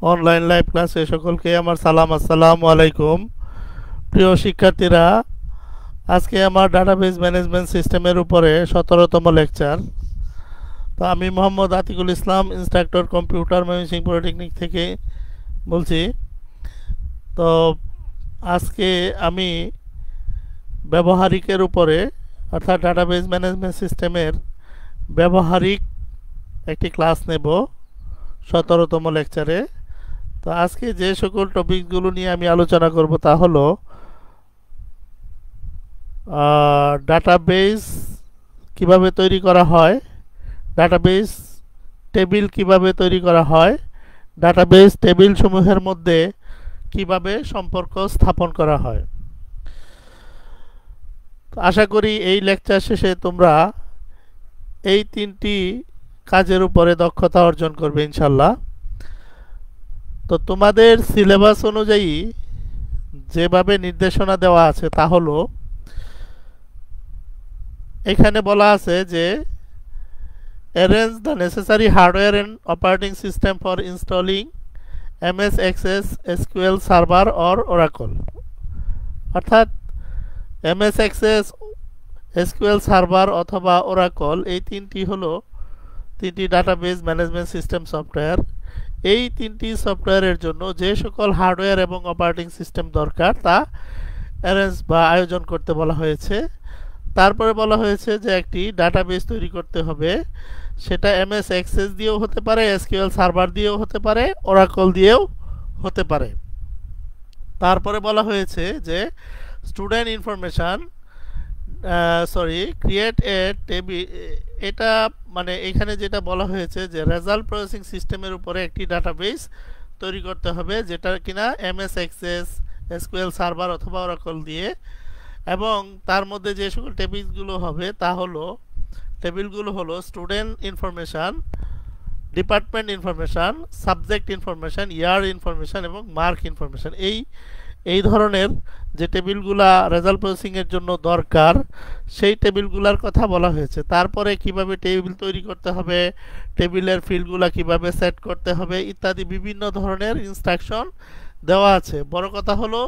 Online live ক্লাসে সকলকে আমার সালাম, আসসালামু আলাইকুম। প্রিয় শিক্ষার্থীরা, আজকে আমার ডাটাবেজ ম্যানেজমেন্ট সিস্টেমের উপরে 17তম লেকচার। তো আমি মোহাম্মদ আতিকুল ইসলাম, ইনস্ট্রাক্টর কম্পিউটার, ময়মনসিংহ পলিটেকনিক থেকে বলছি। তো আজকে আমি ব্যবহারিকের উপরে অর্থাৎ ডাটাবেজ ম্যানেজমেন্ট সিস্টেমের ব্যবহারিক একটি ক্লাস নেব 17তম লেকচারে। তো আজকে যে সকল টপিকগুলো নিয়ে আমি আলোচনা করব তা হলো ডাটাবেজ কিভাবে তৈরি করা হয়, ডাটাবেজ টেবিল কিভাবে তৈরি করা হয়, ডাটাবেজ টেবিল সমূহের মধ্যে কিভাবে সম্পর্ক স্থাপন করা হয়। আশা করি এই লেকচার শেষে তোমরা এই তিনটি কাজের উপরে দক্ষতা অর্জন করবে ইনশাল্লাহ। তো তোমাদের সিলেবাস অনুযায়ী যেভাবে নির্দেশনা দেওয়া আছে তা হলো, এখানে বলা আছে যে arrange the necessary hardware and operating system for installing MS Access SQL server or Oracle. অর্থাৎ এমএস এক্সেস, এসকিউএল সার্ভার অথবা ওরাকল, এই তিনটি হলো তিনটি ডাটাবেজ ম্যানেজমেন্ট সিস্টেম সফটওয়্যার। এই তিনটি সফটওয়্যারের জন্য যে সকল হার্ডওয়্যার এবং অপারেটিং সিস্টেম দরকার তা অ্যারেঞ্জ বা আয়োজন করতে বলা হয়েছে। তারপরে বলা হয়েছে যে একটি ডাটাবেজ তৈরি করতে হবে, সেটা এমএস এক্সেস দিয়েও হতে পারে, এসকিউএল সার্ভার দিয়েও হতে পারে, ওরাকল দিয়েও হতে পারে। তারপরে বলা হয়েছে যে student information create a table. এটা মানে এখানে যেটা বলা হয়েছে যে রেজাল্ট প্রসেসিং সিস্টেমের উপরে একটি ডাটাবেজ তৈরি করতে হবে, যেটা কিনা এমএস এক্সেস, এসকিউএল সার্ভার অথবা ওরাকল দিয়ে, এবং তার মধ্যে যে সকল টেবিলগুলো হবে টেবিলগুলো হলো student information, department information, subject information, year information এবং মার্ক ইনফরমেশান। এই ধরনের যে টেবিলগুলা রেজাল্ট প্রসেসিংয়ের জন্য দরকার সেই টেবিলগুলার কথা বলা হয়েছে। তারপরে কিভাবে টেবিল তৈরি করতে হবে, টেবিলের ফিল্ডগুলা কিভাবে সেট করতে হবে ইত্যাদি বিভিন্ন ধরনের ইনস্ট্রাকশন দেওয়া আছে। বড় কথা হলো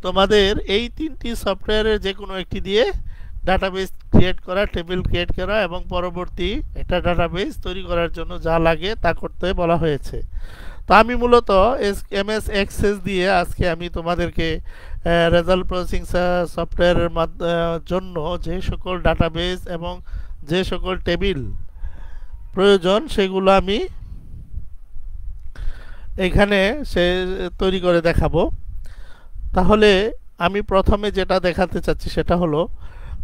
তোমাদের এই তিনটি সফটওয়্যারের যে কোনো একটি দিয়ে ডাটাবেজ ক্রিয়েট করা, টেবিল ক্রিয়েট করা এবং পরবর্তী একটা ডাটাবেজ তৈরি করার জন্য যা লাগে তা করতে বলা হয়েছে। তো আমি মূলত এমএস এক্সেস দিয়ে আজকে আমি তোমাদেরকে রেজাল্ট প্রসেসিং সফটওয়্যারের জন্য যে সকল ডাটাবেজ এবং যে সকল টেবিল প্রয়োজন সেগুলো আমি এখানে তৈরি করে দেখাবো। তাহলে আমি প্রথমে যেটা দেখাতে চাচ্ছি সেটা হলো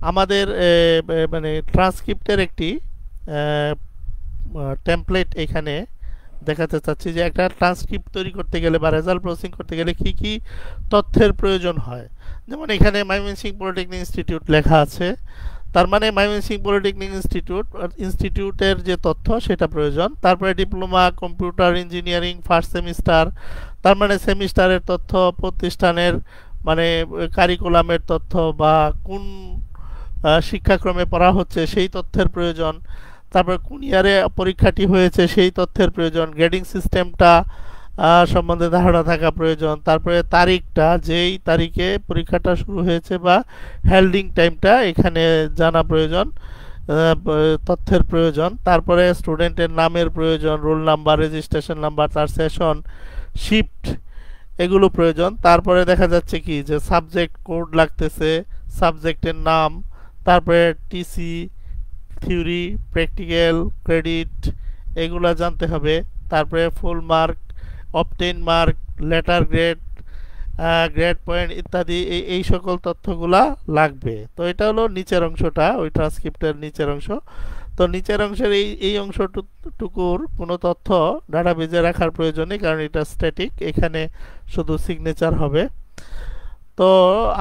আমাদের মানে ট্রান্সক্রিপ্টের একটি টেমপ্লেট এখানে দেখাতে চাচ্ছি যে একটা ট্রান্সক্রিপ্ট তৈরি করতে গেলে বা রেজাল্ট প্রসেসিং করতে গেলে কি কি তথ্যের প্রয়োজন হয়। যেমন এখানে ময়মনসিংহ পলিটেকনিক ইনস্টিটিউট লেখা আছে, তার মানে ময়মনসিংহ পলিটেকনিক ইনস্টিটিউটের যে তথ্য সেটা প্রয়োজন। তারপরে diploma computer engineering first semester, তার মানে সেমিস্টারের তথ্য, প্রতিষ্ঠানের মানে কারিকুলামের তথ্য বা কোন শিক্ষাক্রমে পড়া হচ্ছে সেই তথ্যের প্রয়োজন। তারপর কোন ইয়ারে পরীক্ষাটি হয়েছে সেই তথ্যের প্রয়োজন, গ্রেডিং সিস্টেমটা সম্বন্ধে ধারণা থাকা প্রয়োজন। তারপরে তারিখটা, যেই তারিখে পরীক্ষাটা শুরু হয়েছে বা হেল্ডিং টাইমটা এখানে জানা প্রয়োজন, তথ্যের প্রয়োজন। তারপরে স্টুডেন্টের নামের প্রয়োজন, রোল নাম্বার, রেজিস্ট্রেশন নাম্বার, তার সেশন, শিফট, এগুলো প্রয়োজন। তারপরে দেখা যাচ্ছে কি যে সাবজেক্ট কোড লাগতেছে, সাবজেক্টের নাম, তারপরে টিসি, থিওরি, প্র্যাকটিক্যাল, ক্রেডিট, এগুলো জানতে হবে। তারপরে full mark, obtain mark, letter grade, grade point ইত্যাদি এই সকল তথ্যগুলা লাগবে। তো এটা হলো নিচের অংশটা, ওই ট্রান্সক্রিপ্টের নিচের অংশ। তো নিচের অংশের এই অংশটুকুর কোনো তথ্য ডাটাবেজে রাখার প্রয়োজন নেই, কারণ এটা স্ট্যাটিক, এখানে শুধু সিগনেচার হবে। তো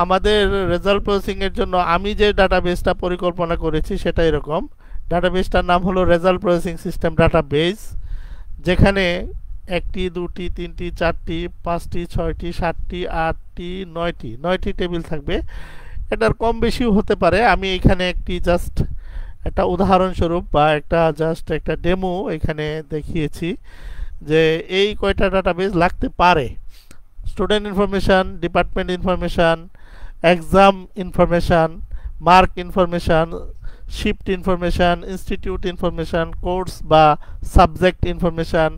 আমাদের রেজাল্ট প্রসেসিংয়ের জন্য আমি যে ডাটাবেজটা পরিকল্পনা করেছি সেটা এরকম। ডাটাবেজটার নাম হলো রেজাল্ট প্রসেসিং সিস্টেম ডাটাবেজ, যেখানে একটি, দুটি, তিনটি, চারটি, পাঁচটি, ছয়টি, সাতটি, আটটি, নয়টি টেবিল থাকবে। এটার কম বেশিও হতে পারে। আমি এখানে একটি জাস্ট একটা উদাহরণস্বরূপ বা একটা জাস্ট একটা ডেমো এখানে দেখিয়েছি। যে এই কয়টা ডাটাবেস লাগতে পারে। Student information, department information, exam information, mark information, shift information, institute information, course বা সাবজেক্ট ইনফরমেশান,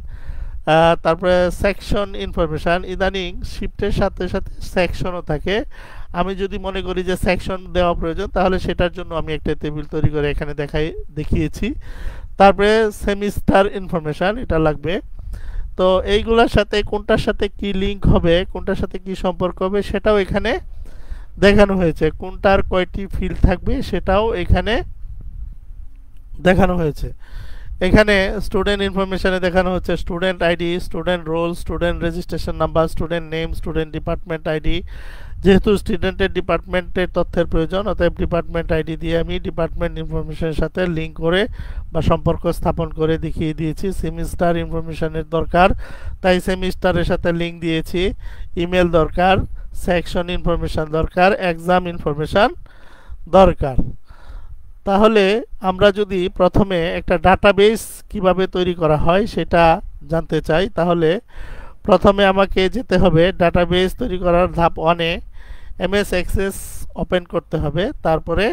তারপরে সেকশন ইনফরমেশান। ইদানিং শিফটের সাথে সাথে সেকশনও থাকে। আমি যদি মনে করি যে সেকশন দেওয়া প্রয়োজন, তাহলে সেটার জন্য আমি একটা টেবিল তৈরি করে এখানে দেখিয়েছি। তারপরে সেমিস্টার ইনফরমেশান, এটা লাগবে। তো এইগুলোর সাথে কোনটার সাথে কি লিঙ্ক হবে, কোনটার সাথে কি সম্পর্ক হবে, সেটাও এখানে দেখানো হয়েছে। কোনটার কয়টি ফিল্ড থাকবে সেটাও এখানে দেখানো হয়েছে। এখানে স্টুডেন্ট ইনফরমেশনে দেখানো হচ্ছে student ID, student role, student registration number, student name, student department ID. যেহেতু স্টুডেন্টের ডিপার্টমেন্টের তথ্যের প্রয়োজন, অতএব ডিপার্টমেন্ট আইডি দিয়ে আমি ডিপার্টমেন্ট ইনফরমেশনের সাথে লিঙ্ক করে বা সম্পর্ক স্থাপন করে দেখিয়ে দিয়েছি। সেমিস্টার ইনফরমেশনের দরকার, তাই সেমিস্টারের সাথে লিঙ্ক দিয়েছি। ইমেল দরকার, সেকশন ইনফরমেশন দরকার, এক্সাম ইনফরমেশন দরকার। তাহলে আমরা যদি প্রথমে একটা ডাটাবেস কিভাবে তৈরি করা হয় সেটা জানতে চাই, তাহলে প্রথমে আমাকে যেতে হবে ডাটাবেস তৈরি করার ধাপ 1-এ। এমএস অ্যাক্সেস ওপেন করতে হবে। তারপরে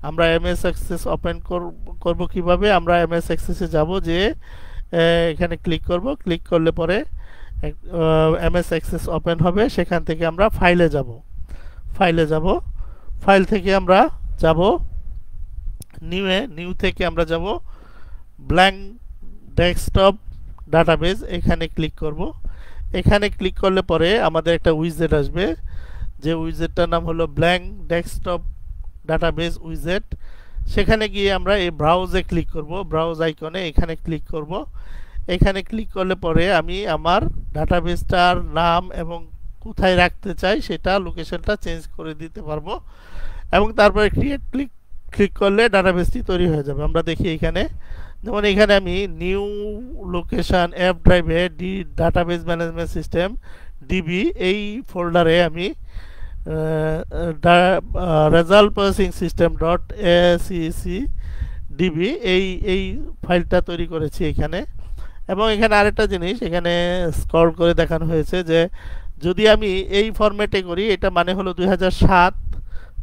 আমরা এমএস অ্যাক্সেস ওপেন করব কিভাবে, আমরা এমএস অ্যাক্সেসে যাব, যে এখানে ক্লিক করব। ক্লিক করলে পরে এমএস অ্যাক্সেস ওপেন হবে। সেখান থেকে আমরা ফাইলে যাব। ফাইল থেকে আমরা যাব নিউ থেকে আমরা যাব ব্ল্যাঙ্ক ডেস্কটপ ডাটাবেস। এখানে ক্লিক করব। এখানে ক্লিক করলে পরে আমাদের একটা উইজেট আসবে, যে উইজেটটার নাম হলো ব্ল্যাঙ্ক ডেস্কটপ ডাটাবেস উইজেট। সেখানে গিয়ে আমরা এই ব্রাউজে ক্লিক করব, ব্রাউজ আইকনে এখানে ক্লিক করব। এখানে ক্লিক করলে পরে আমি আমার ডাটাবেসটার নাম এবং কোথায় রাখতে চাই সেটা লোকেশনটা চেঞ্জ করে দিতে পারবো। এবং তারপরে ক্লিক করলে ডাটাবেসটি তৈরি হয়ে যাবে। আমরা দেখি এখানে, যেমন এখানে আমি নিউ লোকেশন অ্যাপ ড্রাইভে ডাটাবেস ম্যানেজমেন্ট সিস্টেম ডিবি এই ফোল্ডারে আমি result processing system dot ACC DB এই ফাইলটা তৈরি করেছি এখানে। এবং এখানে আরেকটা জিনিস এখানে স্ক্রল করে দেখানো হয়েছে, যে যদি আমি এই ফরম্যাটে করি, এটা মানে হলো 2007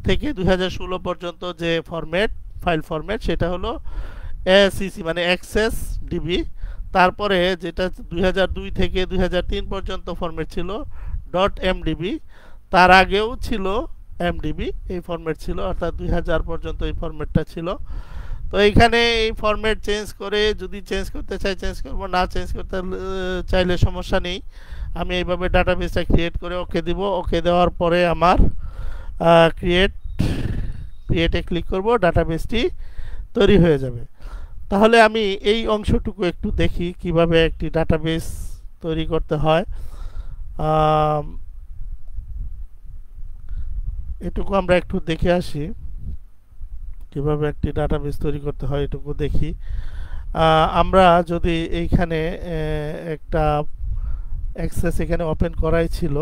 থেকে 2016 পর্যন্ত যে ফাইল ফরম্যাট, সেটা হলো এসিসি মানে অ্যাক্সেস ডিবি। তারপরে যেটা 2002 থেকে 2003 পর্যন্ত ফরম্যাট ছিল ডট এমডিবি। তার আগেও ছিল এমডিবি এই ফরম্যাট ছিল, অর্থাৎ 2000 পর্যন্ত এই ফরম্যাটটা ছিল। তো এইখানে এই ফরম্যাট চেঞ্জ করে, যদি চেঞ্জ করতে চাই চেঞ্জ করব, না চেঞ্জ করতে চাইলে সমস্যা নেই। আমি এইভাবে ডাটাবেসটা ক্রিয়েট করে ওকে দিব। ওকে দেওয়ার পরে আমার ক্রিয়েটে ক্লিক করব, ডাটাবেসটি তৈরি হয়ে যাবে। তাহলে আমি এই অংশটুকু একটু দেখি কিভাবে একটি ডাটাবেস তৈরি করতে হয়। এটুকু আমরা একটু দেখে আসি কিভাবে একটি ডাটাবেস তৈরি করতে হয়, এটুকু দেখি। আমরা যদি এইখানে একটা অ্যাক্সেস এখানে ওপেন করাই ছিল,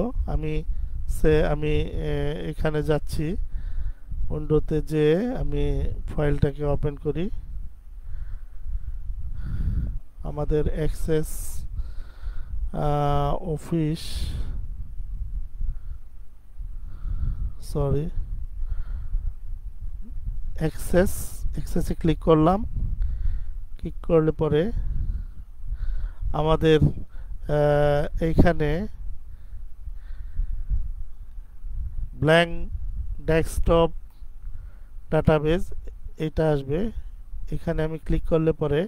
আমি এখানে যাচ্ছি উইন্ডোতে, যে আমি ফাইলটাকে ওপেন করি। আমাদের অ্যাক্সেস অফিস অ্যাক্সেসে ক্লিক করলাম। ক্লিক করলে পরে আমাদের এইখানে ব্ল্যাঙ্ক ডেস্কটপ ডাটাবেস এটা আসবে। এখানে আমি ক্লিক করলে পরে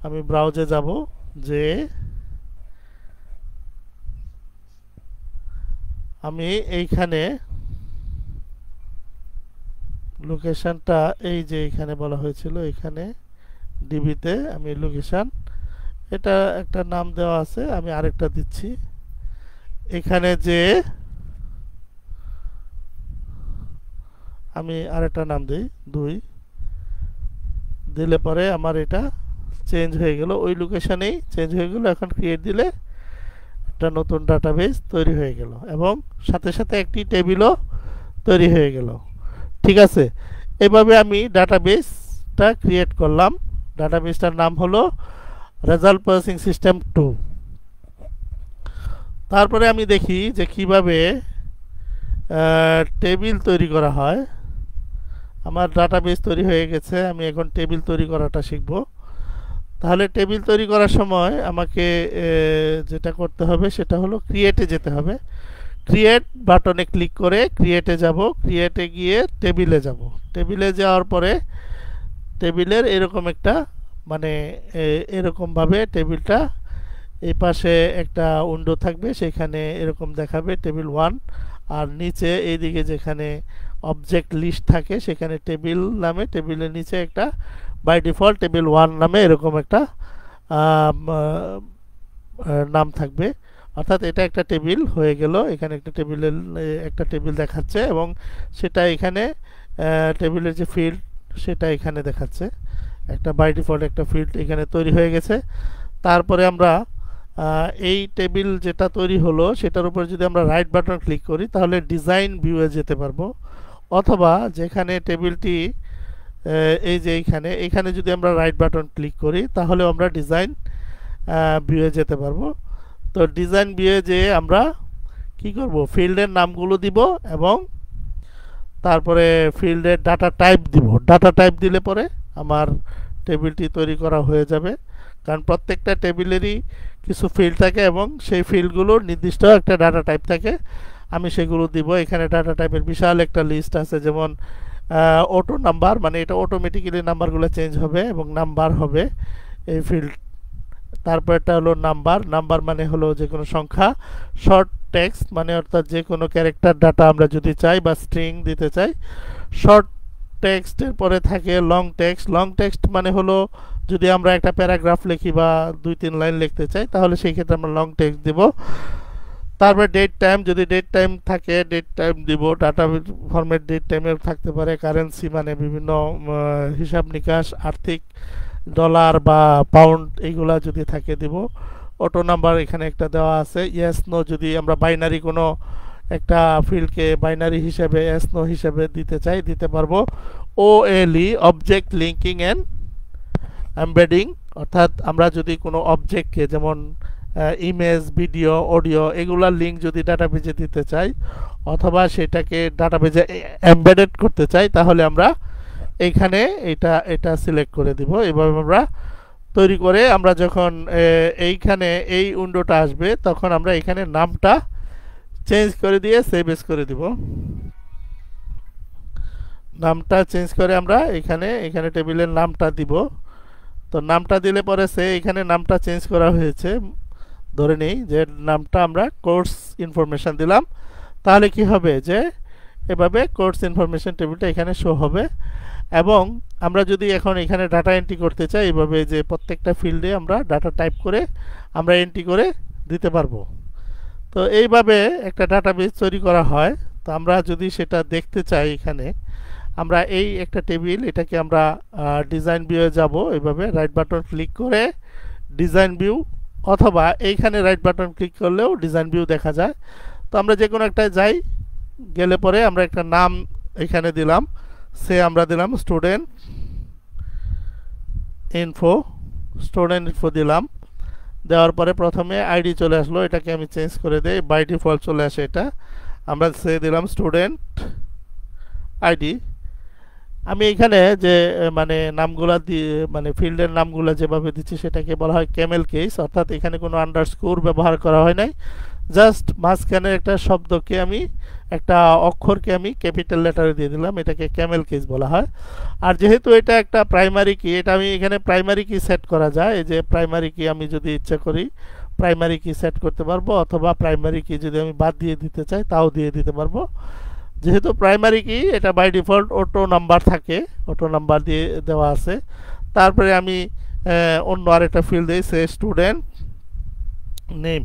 আমি ব্রাউজে যাব, যে আমি এইখানে লোকেশনটা এই যে এখানে বলা হয়েছিল, এখানে ডিবিতে আমি লোকেশন, এটা একটা নাম দেওয়া আছে, আমি আরেকটা দিচ্ছি। এখানে যে আমি আরেকটা নাম দিই 2 দিলে পরে আমার এটা চেঞ্জ হয়ে গেল, ওই লোকেশনেই চেঞ্জ হয়ে গেল। এখন ক্রিয়েট দিলে একটা নতুন ডাটাবেস তৈরি হয়ে গেল এবং সাথে সাথে একটি টেবিলও তৈরি হয়ে গেল। ঠিক আছে, এভাবে আমি ডাটাবেসটা ক্রিয়েট করলাম। ডাটাবেসটার নাম হলো রেজাল্ট প্রসেসিং সিস্টেম 2। তারপরে আমি দেখি যে কিভাবে টেবিল তৈরি করা হয়। আমার ডাটাবেস তৈরি হয়ে গেছে, আমি এখন টেবিল তৈরি করাটা শিখব। তাহলে টেবিল তৈরি করার সময় আমাকে যেটা করতে হবে সেটা হলো ক্রিয়েটে যেতে হবে। ক্রিয়েট বাটনে ক্লিক করে ক্রিয়েটে যাব, ক্রিয়েটে গিয়ে টেবিলে যাব। টেবিলে যাওয়ার পরে টেবিলের এরকম একটা মানে এরকমভাবে টেবিলটা এই পাশে একটা উইন্ডো থাকবে, সেখানে এরকম দেখাবে টেবিল 1, আর নিচে এইদিকে যেখানে অবজেক্ট লিস্ট থাকে সেখানে টেবিল নামে, টেবিলের নিচে একটা বাই ডিফল্ট টেবিল 1 নামে এরকম একটা নাম থাকবে। অর্থাৎ এটা একটা টেবিল হয়ে গেল, এখানে একটা টেবিল দেখাচ্ছে এবং সেটা এখানে টেবিলের যে ফিল্ড সেটা এখানে দেখাচ্ছে, একটা বাই ডিফল্ট একটা ফিল্ড এখানে তৈরি হয়ে গেছে। তারপরে আমরা এই টেবিল যেটা তৈরি হলো সেটার উপর যদি আমরা রাইট বাটন ক্লিক করি তাহলে ডিজাইন ভিউয়ে যেতে পারবো, অথবা যেখানে টেবিলটি এই যে এখানে যদি আমরা রাইট বাটন ক্লিক করি তাহলে আমরা ডিজাইন ভিউয়ে যেতে পারবো। তো ডিজাইন ভিউয়ে যেয়ে আমরা কি করব, ফিল্ডের নামগুলো দিব এবং তারপরে ফিল্ডের ডাটা টাইপ দিব। ডাটা টাইপ দিলে পরে আমার টেবিলটি তৈরি করা হয়ে যাবে, কারণ প্রত্যেকটা টেবিলেরই কিছু ফিল্ড থাকে এবং সেই ফিল্ডগুলোর নির্দিষ্ট একটা ডাটা টাইপ থাকে, আমি সেগুলো দিব। এখানে ডাটা টাইপের বিশাল একটা লিস্ট আছে, যেমন অটো নাম্বার, মানে এটা অটোমেটিক্যালি নাম্বারগুলো চেঞ্জ হবে এবং নাম্বার হবে এই ফিল্ড। তারপরটা হলো নাম্বার, নাম্বার মানে হলো যে কোনো সংখ্যা। শর্ট টেক্সট মানে অর্থাৎ যে কোনো ক্যারেক্টার ডাটা আমরা যদি চাই বা স্ট্রিং দিতে চাই। শর্ট টেক্সটের পরে থাকে লং টেক্সট। লং টেক্সট মানে হলো যদি আমরা একটা প্যারাগ্রাফ লিখি বা 2-3 লাইন লিখতে চাই তাহলে সেই ক্ষেত্রে আমরা লং টেক্সট দিব। তারপরে ডেট টাইম, যদি ডেট টাইম থাকে ডেট টাইম দিব। ডাটা ফরম্যাট ডেট টাইমের থাকতে পারে। কারেন্সি মানে বিভিন্ন হিসাব নিকাশ, আর্থিক, ডলার বা পাউন্ড এইগুলা যদি থাকে দিব। অটো নাম্বার এখানে একটা দেওয়া আছে। ইয়েস নো যদি আমরা বাইনারি কোনো একটা ফিল্ডকে বাইনারি হিসেবে ইয়েস নো হিসেবে দিতে চাই দিতে পারবো। OLE object linking and embedding, অর্থাৎ আমরা যদি কোনো অবজেক্টকে যেমন ইমেজ, ভিডিও, অডিও এগুলার লিঙ্ক যদি ডাটাবেজে দিতে চাই অথবা সেটাকে ডাটাবেজে এমবেডেড করতে চাই তাহলে আমরা এইখানে এটা সিলেক্ট করে দিব। এভাবে আমরা তৈরি করে আমরা যখন এইখানে এই উইন্ডোটা আসবে তখন আমরা এখানে নামটা চেঞ্জ করে দিয়ে সেভ এস করে দিব। নামটা চেঞ্জ করে আমরা এখানে টেবিলের নামটা দিব। তো নামটা দিলে পরে এখানে নামটা চেঞ্জ করা হয়েছে, ধরে নেই যে নামটা আমরা কোর্স ইনফরমেশন দিলাম, তাহলে কি হবে যে এভাবে কোর্স ইনফরমেশন টেবিলটা এখানে শো হবে। এবং আমরা যদি এখন এখানে ডাটা এন্ট্রি করতে চাই এভাবে যে প্রত্যেকটা ফিল্ডে আমরা ডাটা টাইপ করে আমরা এন্ট্রি করে দিতে পারবো। তো এইভাবে একটা ডাটাবেস তৈরি করা হয়। তো আমরা যদি সেটা দেখতে চাই এখানে আমরা এই একটা টেবিল, এটাকে আমরা ডিজাইন ভিউয়ে যাব, এইভাবে রাইট বাটন ক্লিক করে ডিজাইন ভিউ, অথবা এইখানে রাইট বাটন ক্লিক করলেও ডিজাইন ভিউ দেখা যায়। তো আমরা যে কোনো একটা যাই, গেলে পরে আমরা একটা নাম এখানে দিলাম, আমরা দিলাম স্টুডেন্ট ইনফো দিলাম। দেওয়ার পরে প্রথমে আইডি চলে আসলো, এটাকে আমি চেঞ্জ করে দেই, বাই ডিফল্ট চলে আসে এটা। আমরা দিলাম স্টুডেন্ট আইডি। আমি এখানে যে মানে নামগুলা দিয়ে মানে ফিল্ডের নামগুলা যেভাবে দিচ্ছি সেটাকে বলা হয় ক্যামেল কেস, অর্থাৎ এখানে কোনো আন্ডারস্কোর ব্যবহার করা হয় নাই, জাস্ট মাঝখানে একটা শব্দকে আমি একটা অক্ষরকে আমি ক্যাপিটাল লেটারে দিয়ে দিলাম, এটাকে ক্যামেল কেস বলা হয়। আর যেহেতু এটা একটা প্রাইমারি কি, এটা আমি এখানে প্রাইমারি কি সেট করা যায়, এই যে প্রাইমারি কি আমি যদি ইচ্ছা করি প্রাইমারি কি সেট করতে পারবো, অথবা প্রাইমারি কি যদি আমি বাদ দিয়ে দিতে চাই তাও দিয়ে দিতে পারবো। যেহেতু প্রাইমারি কি এটা বাই ডিফল্ট অটো নাম্বার থাকে, অটো নাম্বার দিয়ে দেওয়া আছে। তারপরে আমি অন্য আরেকটা ফিল্ড দিই, স্টুডেন্ট নেম,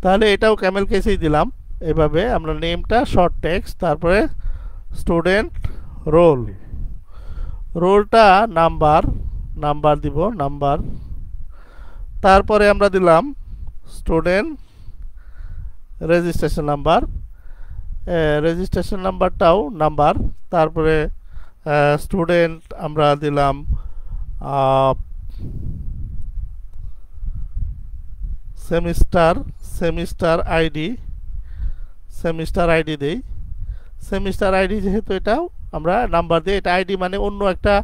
তাহলে এটাও ক্যামেল কেসেই দিলাম। এভাবে আমরা নেমটা শর্ট টেক্সট, তারপরে স্টুডেন্ট রোলটা নাম্বার দিব নাম্বার, তারপরে আমরা দিলাম স্টুডেন্ট রেজিস্ট্রেশন নাম্বারটাও নাম্বার, তারপরে স্টুডেন্ট আমরা দিলাম semester semester ID semester ID দেই। সেমিস্টার আইডি যেহেতু এটাও আমরা নাম্বার দিই, এটা আইডি মানে অন্য একটা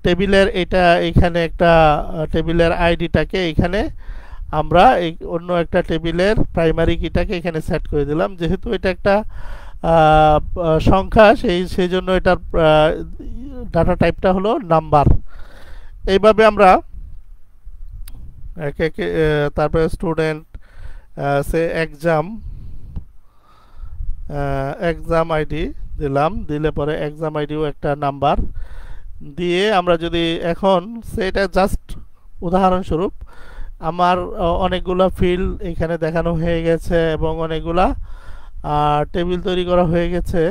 টেবিলের, এটা এখানে একটা টেবিলের আইডিটাকে এখানে আমরা এই অন্য একটা টেবিলের প্রাইমারি কিটাকে এখানে সেট করে দিলাম। যেহেতু এটা একটা সংখ্যা, সেই জন্য এটার ডাটা টাইপটা হলো নাম্বার। এইভাবে আমরা একে একে তারপরে স্টুডেন্ট সে এক্সাম এক্সাম আইডি দিলাম, দিলে পরে এক্সাম আইডিও একটা নাম্বার দিয়ে আমরা যদি এখন সেটা জাস্ট উদাহরণস্বরূপ আমার অনেকগুলো ফিল্ড এখানে দেখানো হয়ে গেছে এবং অনেকগুলা টেবিল তৈরি করা হয়ে গেছে।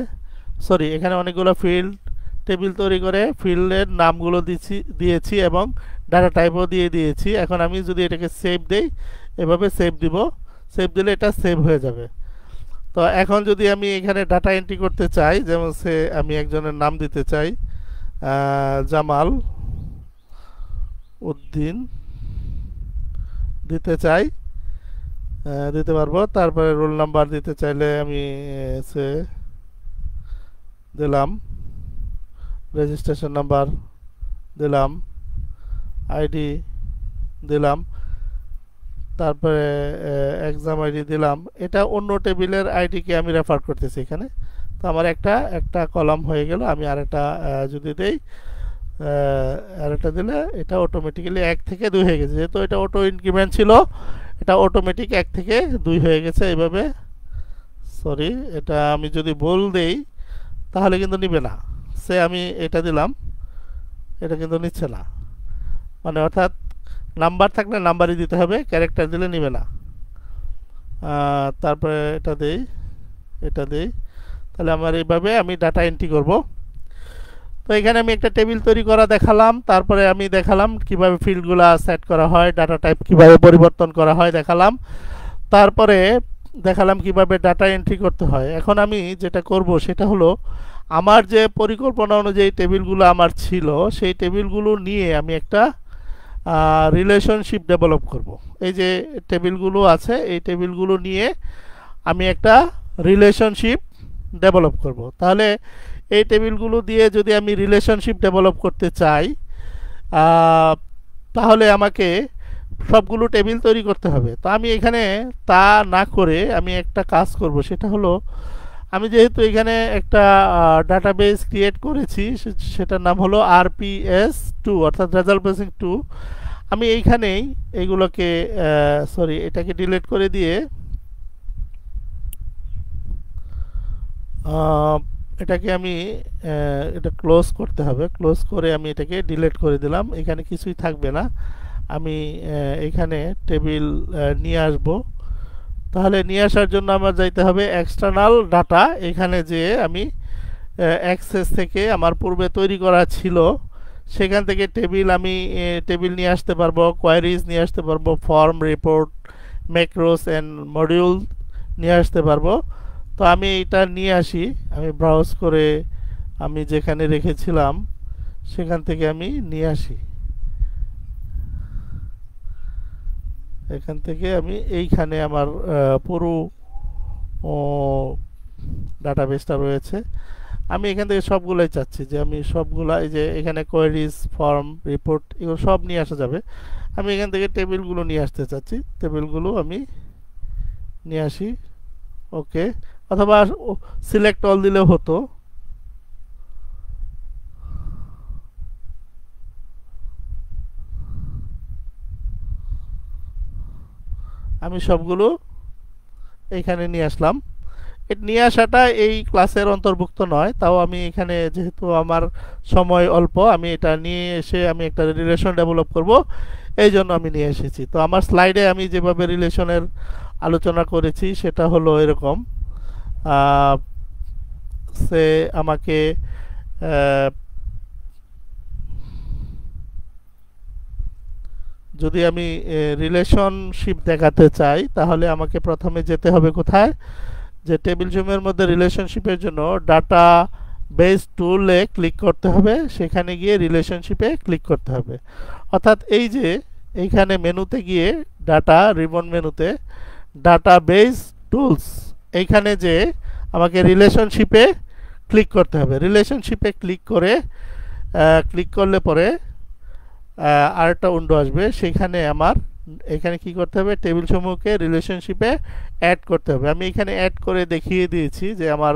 সরি, এখানে অনেকগুলো ফিল্ড টেবিল তৈরি করে ফিল্ডের নামগুলো দিয়েছি এবং ডাটা টাইপও দিয়ে দিয়েছি। এখন আমি যদি এটাকে সেভ দেই, এভাবে সেভ দিব, সেভ দিলে এটা সেভ হয়ে যাবে। তো এখন যদি আমি এখানে ডাটা এন্ট্রি করতে চাই, যেমন আমি একজনের নাম দিতে চাই জামাল উদ্দিন দিতে চাই, দিতে পারবো। তারপরে রোল নাম্বার দিতে চাইলে আমি সে দিলাম, রেজিস্ট্রেশন নাম্বার দিলাম, আইডি দিলাম, তারপরে এক্সাম আইডি দিলাম। এটা অন্য টেবিলের আইডিকে আমি রেফার করতেছি এখানে। তো আমার একটা কলাম হয়ে গেল। আমি আরেকটা যদি দেই, আরেকটা দিলে এটা অটোমেটিক্যালি 1 থেকে 2 হয়ে গেছে। যেহেতু এটা অটো ইনক্রিমেন্ট ছিল, এটা অটোমেটিক 1 থেকে 2 হয়ে গেছে এইভাবে। সরি, এটা আমি যদি ভুল দেই তাহলে কিন্তু নিবে না। আমি এটা দিলাম, এটা কিন্তু নিচ্ছে না, মানে অর্থাৎ নাম্বার থাকলে নাম্বারই দিতে হবে, ক্যারেক্টার দিলে নিবে না। তারপরে এটা দেই, এটা দেই, তাহলে আমার এইভাবে আমি ডাটা এন্ট্রি করব। তো এখানে আমি একটা টেবিল তৈরি করা দেখালাম, তারপরে আমি দেখালাম কিভাবে ফিল্ডগুলো সেট করা হয়, ডাটা টাইপ কিভাবে পরিবর্তন করা হয় দেখালাম, তারপরে দেখালাম কিভাবে ডাটা এন্ট্রি করতে হয়। এখন আমি যেটা করব সেটা হলো আমার যে পরিকল্পনা অনুযায়ী টেবিলগুলো আমার ছিল, সেই টেবিলগুলো নিয়ে আমি একটা রিলেশনশিপ ডেভেলপ করব। এই যে টেবিলগুলো আছে, এই টেবিলগুলো নিয়ে আমি একটা রিলেশনশিপ ডেভেলপ করব। তাহলে এই টেবিলগুলো দিয়ে যদি আমি রিলেশনশিপ ডেভেলপ করতে চাই, তাহলে আমাকে সবগুলো টেবিল তৈরি করতে হবে। তো আমি এখানে তা না করে আমি একটা কাজ করব, সেটা হলো আমি যেহেতু এখানে একটা ডাটাবেস ক্রিয়েট করেছি, সেটার নাম হলো RPS2 অর্থাৎ রেজাল্ট প্রসেসিং 2। আমি এইখানেই এইগুলোকে সরি, এটাকে ডিলিট করে দিয়ে এটাকে আমি এটা ক্লোজ করতে হবে। ক্লোজ করে আমি এটাকে ডিলিট করে দিলাম, এখানে কিছুই থাকবে না। আমি এখানে টেবিল নিয়ে আসব। তাহলে নিয়ে আসার জন্য আমার যাইতে হবে এক্সটার্নাল ডাটা। এখানে যে আমি অ্যাক্সেস থেকে আমার পূর্বে তৈরি করা ছিল সেখান থেকে আমি টেবিল নিয়ে আসতে পারবো, কোয়ারিজ নিয়ে আসতে পারবো, form, report, macOS and module নিয়ে আসতে পারবো। তো আমি এটা নিয়ে আসি, আমি ব্রাউজ করে আমি যেখানে রেখেছিলাম সেখান থেকে আমি নিয়ে আসি। এখান থেকে আমি এইখানে আমার পুরো ডাটাবেসটা রয়েছে। আমি এখান থেকে সবগুলোই চাচ্ছি যে আমি সবগুলা, এই যে এখানে কোয়ারিজ, ফর্ম, রিপোর্ট এগুলো সব নিয়ে আসা যাবে। আমি এখান থেকে টেবিলগুলো নিয়ে আসতে চাচ্ছি, টেবিলগুলো আমি নিয়ে আসি। ওকে, অথবা সিলেক্ট অল দিলেও হতো। আমি সবগুলো এইখানে নিয়ে আসলাম। নিয়ে আসাটা এই ক্লাসের অন্তর্ভুক্ত নয়, তাও আমি এখানে যেহেতু আমার সময় অল্প, আমি এটা নিয়ে এসে আমি একটা রিলেশন ডেভেলপ করব, এই জন্য আমি নিয়ে এসেছি। তো আমার স্লাইডে আমি যেভাবে রিলেশনের আলোচনা করেছি সেটা হলো এরকম। সে আমাকে যদি আমি রিলেশনশিপ দেখাতে চাই তাহলে আমাকে প্রথমে যেতে হবে কোথায়, যে টেবিল সমূহের মধ্যে রিলেশনশিপের জন্য ডাটা বেস টুলে ক্লিক করতে হবে, সেখানে গিয়ে রিলেশনশিপে ক্লিক করতে হবে। অর্থাৎ এই যে এইখানে মেনুতে গিয়ে ডাটা রিবন মেনুতে ডাটাবেস টুলস এইখানে যে আমাকে রিলেশনশিপে ক্লিক করতে হবে। রিলেশনশিপে ক্লিক করলে পরে আরেকটা উইন্ডো আসবে, সেখানে আমার এখানে কি করতে হবে, টেবিল সমূহকে রিলেশনশিপে অ্যাড করতে হবে। আমি এখানে অ্যাড করে দেখিয়ে দিয়েছি যে আমার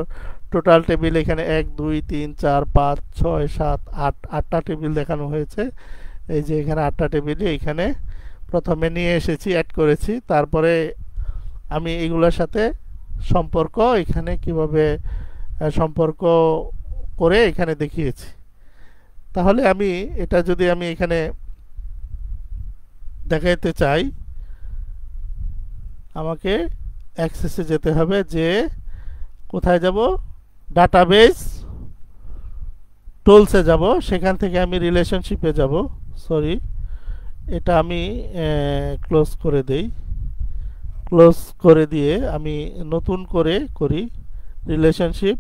টোটাল টেবিল এখানে 1 2 3 4 5 6 7 8 8টা টেবিল দেখানো হয়েছে। এই যে এখানে 8টা টেবিলে এখানে প্রথমে নিয়ে এসেছি, অ্যাড করেছি, তারপরে আমি এগুলোর সাথে সম্পর্ক এখানে কিভাবে সম্পর্ক করে এখানে দেখিয়েছি। তাহলে আমি এটা যদি আমি এখানে দেখাইতে চাই, আমাকে অ্যাক্সেসে যেতে হবে, যে কোথায় যাব, ডাটাবেস টুলসে যাব, সেখান থেকে আমি রিলেশনশিপে যাব। সরি, এটা আমি ক্লোজ করে দেই। ক্লোজ করে দিয়ে আমি নতুন করে করি রিলেশনশিপ।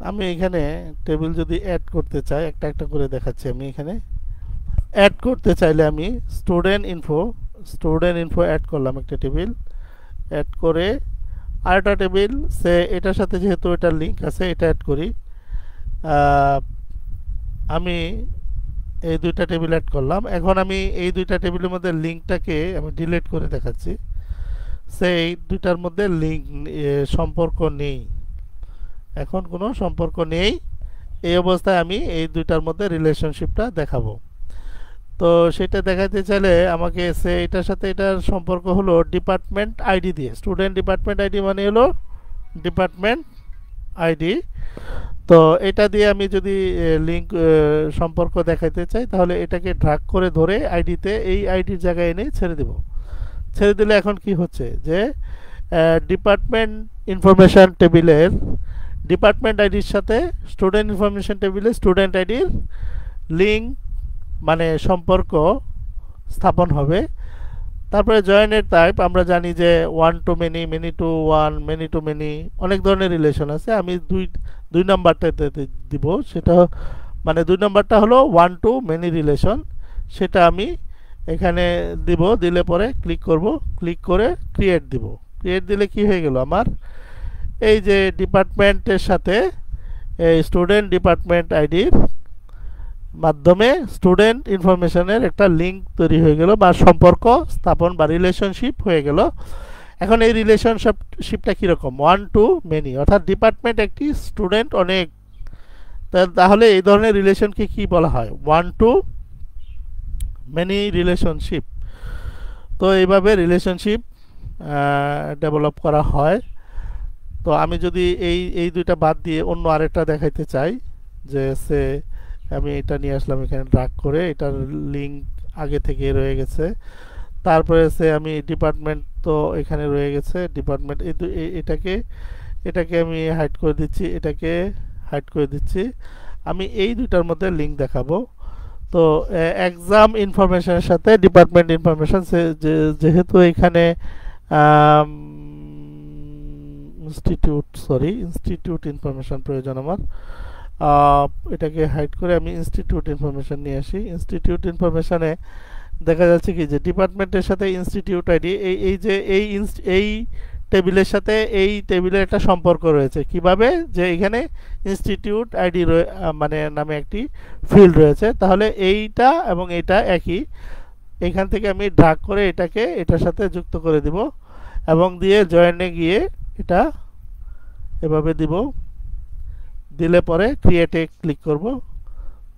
আমি এখানে টেবিল যদি অ্যাড করতে চাই, একটা একটা করে দেখাচ্ছি। আমি এখানে অ্যাড করতে চাইলে আমি স্টুডেন্ট ইনফো অ্যাড করলাম একটা টেবিল, অ্যাড করে আরেকটা টেবিল সে এটার সাথে যেহেতু এটার লিঙ্ক আছে এটা অ্যাড করি। আমি এই দুইটা টেবিল অ্যাড করলাম। এখন আমি এই দুইটা টেবিলের মধ্যে লিঙ্কটাকে আমি ডিলিট করে দেখাচ্ছি। সেই দুইটার মধ্যে লিঙ্ক সম্পর্ক নেই, এখন কোনো সম্পর্ক নেই। এই অবস্থায় আমি এই দুইটার মধ্যে রিলেশনশিপটা দেখাবো। তো সেটা দেখাতে চাইলে আমাকে সে এটার সাথে এটার সম্পর্ক হলো ডিপার্টমেন্ট আইডি দিয়ে। স্টুডেন্ট ডিপার্টমেন্ট আইডি মানে হলো ডিপার্টমেন্ট আইডি। তো এটা দিয়ে আমি যদি লিঙ্ক সম্পর্ক দেখাতে চাই, তাহলে এটাকে ড্রাগ করে ধরে আইডিতে এই আইডির জায়গায় এনে ছেড়ে দেব। ছেড়ে দিলে এখন কি হচ্ছে, যে ডিপার্টমেন্ট ইনফরমেশন টেবিলের ডিপার্টমেন্ট আইডির সাথে স্টুডেন্ট ইনফরমেশন টেবিলে স্টুডেন্ট আইডির লিঙ্ক মানে সম্পর্ক স্থাপন হবে। তারপরে জয়েনের টাইপ আমরা জানি যে one to many, many to one, many to many, অনেক ধরনের রিলেশন আছে। আমি দুই নাম্বারটাতে দিব, সেটা মানে 2 নাম্বারটা হলো ওয়ান টু মেনি রিলেশন, সেটা আমি এখানে দিব। দিলে পরে ক্লিক করব, ক্লিক করে ক্রিয়েট দিব। ক্রিয়েট দিলে কি হয়ে গেল, আমার এই যে ডিপার্টমেন্টের সাথে এই স্টুডেন্ট ডিপার্টমেন্ট আইডির মাধ্যমে স্টুডেন্ট ইনফরমেশনের একটা লিঙ্ক তৈরি হয়ে গেল, বা সম্পর্ক স্থাপন বা রিলেশনশিপ হয়ে গেল। এখন এই রিলেশনশিপটা কীরকম, ওয়ান টু মেনি, অর্থাৎ ডিপার্টমেন্ট একটি, স্টুডেন্ট অনেক। তাহলে এই ধরনের রিলেশনকে কি বলা হয়, ওয়ান টু মেনি রিলেশনশিপ। তো এইভাবে রিলেশনশিপ ডেভেলপ করা হয়। তো আমি যদি এই দুইটা বাদ দিয়ে অন্য আরেকটা দেখাইতে চাই, যে সে আমি এটা নিয়ে আসলাম এখানে ড্রাগ করে, এটার লিঙ্ক আগে থেকে রয়ে গেছে। তারপরে সে আমি ডিপার্টমেন্ট তো এখানে রয়ে গেছে, ডিপার্টমেন্ট এটাকে আমি হাইড করে দিচ্ছি, এটাকে হাইড করে দিচ্ছি। আমি এই দুইটার মধ্যে লিঙ্ক দেখাবো। তো এক্সাম ইনফরমেশনের সাথে ডিপার্টমেন্ট ইনফরমেশন, যেহেতু এখানে ইনস্টিটিউট ইনফরমেশন প্রয়োজন আমার, এটাকে হাইড করে আমি ইনস্টিটিউট ইনফরমেশন নিয়ে আসি। ইনস্টিটিউট ইনফরমেশনে দেখা যাচ্ছে কি যে ডিপার্টমেন্টের সাথে ইনস্টিটিউট আইডি, এই যে এই টেবিলের সাথে এই টেবিলের একটা সম্পর্ক রয়েছে কিভাবে যে এখানে ইনস্টিটিউট আইডি মানে নামে একটি ফিল্ড রয়েছে, তাহলে এইটা এবং এটা একই। এখান থেকে আমি ড্রাগ করে এটাকে এটার সাথে যুক্ত করে দিব এবং দিয়ে জয়েনে গিয়ে এটা এভাবে দিব, দিলে পরে ক্রিয়েটে ক্লিক করব।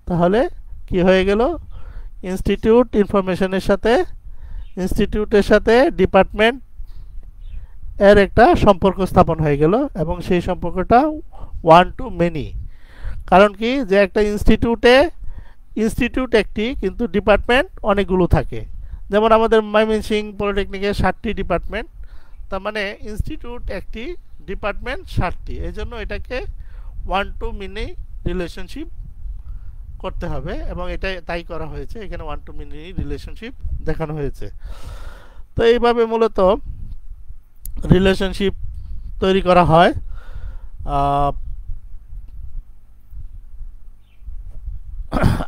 তাহলে কি হয়ে গেল, ইনস্টিটিউট ইনফরমেশনের সাথে ইনস্টিটিউটের সাথে ডিপার্টমেন্ট এর একটা সম্পর্ক স্থাপন হয়ে গেল এবং সেই সম্পর্কটা ওয়ান টু মেনি। কারণ কি, যে একটা ইনস্টিটিউট একটি কিন্তু ডিপার্টমেন্ট অনেকগুলো থাকে। যেমন আমাদের ময়মনসিংহ পলিটেকনিকে 7টি ডিপার্টমেন্ট, তার মানে ইনস্টিটিউট একটি, ডিপার্টমেন্ট 7টি। এই জন্য এটাকে ওয়ান টু মেনি রিলেশনশিপ করতে হবে এবং এটা তাই করা হয়েছে, এখানে ওয়ান টু মেনি রিলেশনশিপ দেখানো হয়েছে। তো এইভাবে মূলত রিলেশনশিপ তৈরি করা হয়।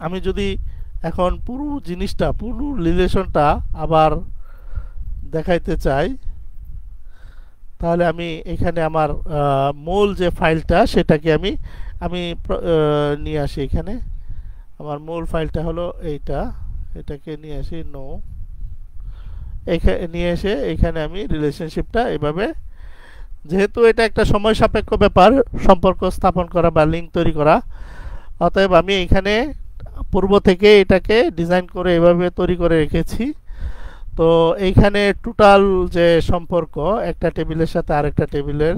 আমি যদি এখন পুরো জিনিসটা, পুরো রিলেশনটা আবার দেখাইতে চাই, তাহলে আমি এখানে আমার মূল যে ফাইলটা সেটাকে আমি নিয়ে আসি। এখানে আমার মূল ফাইলটা হলো এইটা, এটাকে নিয়ে আসি, এখানে নিয়ে এসে এখানে আমি রিলেশনশিপটা এভাবে, যেহেতু এটা একটা সময় সাপেক্ষ ব্যাপার সম্পর্ক স্থাপন করা বা লিঙ্ক তৈরি করা, অতএব আমি এখানে পূর্ব থেকে এটাকে ডিজাইন করে এভাবে তৈরি করে রেখেছি। তো এইখানে টোটাল যে সম্পর্ক একটা টেবিলের সাথে আরেকটা টেবিলের,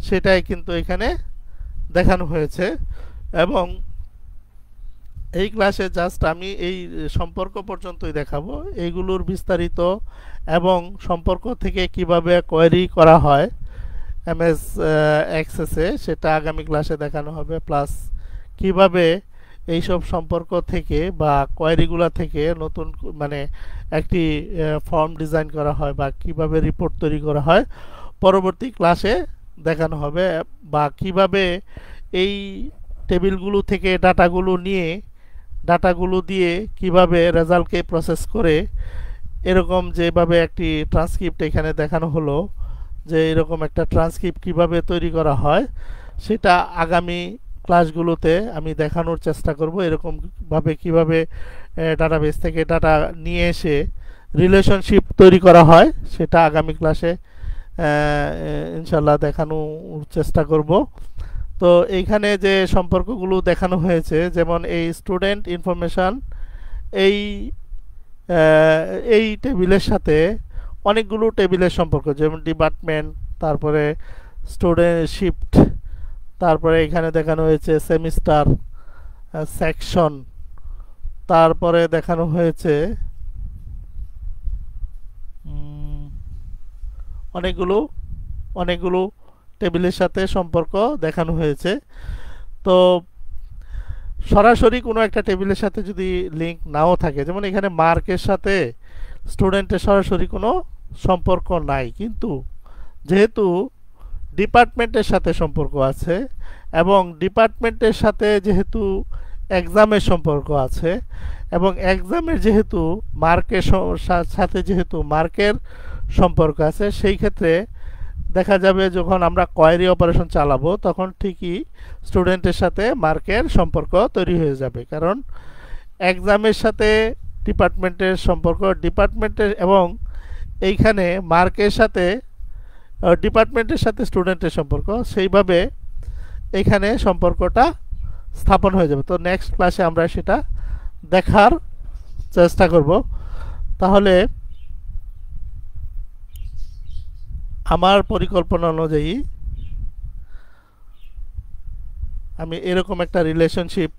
সেটাই কিন্তু এখানে দেখানো হয়েছে। এবং এই ক্লাসে জাস্ট আমি এই সম্পর্ক পর্যন্তই দেখাবো, এইগুলোর বিস্তারিত এবং সম্পর্ক থেকে কিভাবে কোয়েরি করা হয় এমএস অ্যাক্সেসে সেটা আগামী ক্লাসে দেখানো হবে। প্লাস কিভাবে এইসব সম্পর্ক থেকে বা কোয়েরিগুলো থেকে নতুন মানে একটি ফর্ম ডিজাইন করা হয় বা কিভাবে রিপোর্ট তৈরি করা হয় পরবর্তী ক্লাসে দেখানো হবে। বা কিভাবে এই টেবিলগুলো থেকে ডাটাগুলো দিয়ে কিভাবে রেজাল্টকে প্রসেস করে, এরকম যেভাবে একটি ট্রান্সক্রিপ্ট এখানে দেখানো হলো, যে এরকম একটা ট্রান্সক্রিপ্ট কিভাবে তৈরি করা হয় সেটা আগামী ক্লাসগুলোতে আমি দেখানোর চেষ্টা করব। এরকমভাবে কিভাবে ডাটাবেস থেকে ডাটা নিয়ে এসে রিলেশনশিপ তৈরি করা হয় সেটা আগামী ক্লাসে ইনশাল্লাহ দেখানোর চেষ্টা করব। তো এইখানে যে সম্পর্কগুলো দেখানো হয়েছে, যেমন এই স্টুডেন্ট ইনফরমেশান, এই টেবিলের সাথে অনেকগুলো টেবিলের সম্পর্ক, যেমন ডিপার্টমেন্ট, তারপরে স্টুডেন্ট শিফট, তারপরে এখানে দেখানো হয়েছে সেমিস্টার, সেকশন, তারপরে দেখানো হয়েছে অনেকগুলো টেবিলের সাথে সম্পর্ক দেখানো হয়েছে। তো সরাসরি কোনো একটা টেবিলের সাথে যদি লিঙ্ক নাও থাকে, যেমন এখানে মার্কের সাথে স্টুডেন্টের সরাসরি কোনো সম্পর্ক নাই, কিন্তু যেহেতু ডিপার্টমেন্টের সাথে সম্পর্ক আছে এবং ডিপার্টমেন্টের সাথে যেহেতু এক্সামের সম্পর্ক আছে এবং এক্সামের যেহেতু মার্কের সাথে যেহেতু মার্কের সম্পর্ক আছে, সেই ক্ষেত্রে দেখা যাবে যখন আমরা কোয়েরি অপারেশন চালাবো তখন ঠিকই স্টুডেন্টের সাথে মার্কের সম্পর্ক তৈরি হয়ে যাবে। কারণ এক্সামের সাথে ডিপার্টমেন্টের সম্পর্ক, ডিপার্টমেন্টের এবং এইখানে মার্কের সাথে ডিপার্টমেন্টের সাথে স্টুডেন্টের সম্পর্ক, সেইভাবে এখানে সম্পর্কটা স্থাপন হয়ে যাবে। তো নেক্সট ক্লাসে আমরা সেটা দেখার চেষ্টা করব। তাহলে আমার পরিকল্পনা অনুযায়ী আমি এরকম একটা রিলেশনশিপ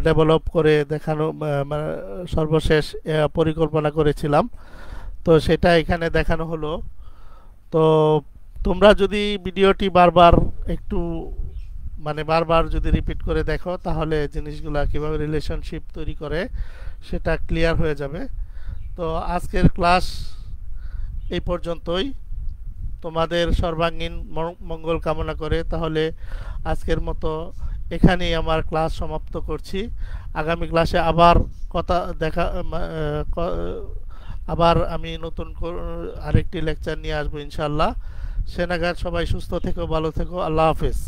ডেভেলপ করে দেখানো সর্বশেষ পরিকল্পনা করেছিলাম, তো সেটা এখানে দেখানো হলো। তো তোমরা যদি ভিডিওটি বারবার যদি রিপিট করে দেখো, তাহলে জিনিসগুলো কীভাবে রিলেশনশিপ তৈরি করে সেটা ক্লিয়ার হয়ে যাবে। তো আজকের ক্লাস এই পর্যন্তই। তোমাদের সর্বাঙ্গীন মঙ্গল কামনা করে তাহলে আজকের মতো এখানেই আমার ক্লাস সমাপ্ত করছি। আগামী ক্লাসে আবার আবার আমি আরেকটি লেকচার নিয়ে আসবো ইনশাল্লাহ। সে নাগাদ সবাই সুস্থ থেকো, ভালো থেকো। আল্লাহ হাফেজ।